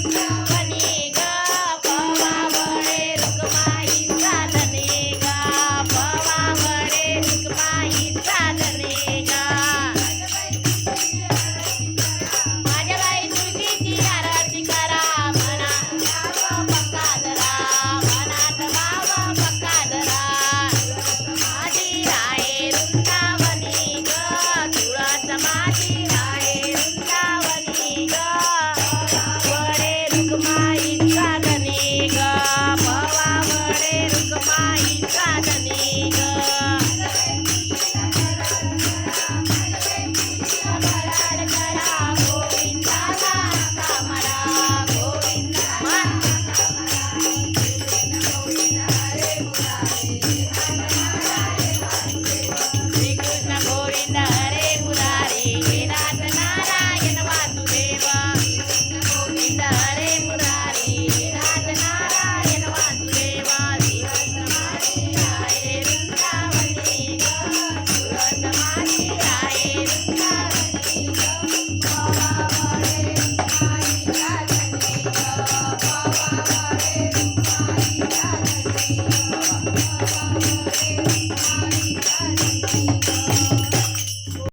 वृंदावनी ग पवावळे रुक्माईचा धने ग पवावळे रुक्माईचा धने ग माझ्या बाई तुळशीची आरती करा मनात भाव पक्का धरा मनात भाव पक्का धरा माझी राये वृंदावनी ग तुळस माझी राये वृंदावनी ग पवावळे रुक्माईचा धने ग पवावळे रुक्माईचा धने ग कराड करा गोविंदाला कामरा गोविंदा श्री कृष्ण गोविंद हरे मुरारी हे नाथ नारायण वासुदेव गोविंद हरे मुरारी हे नाथ नारायण वासुदेव दिवस माझी राये वृंदावनी ग तुळस माझी राये वृंदावनी ग पवावळे रुक्माईचा धने ग पवावळे रुक्माईचा धने ग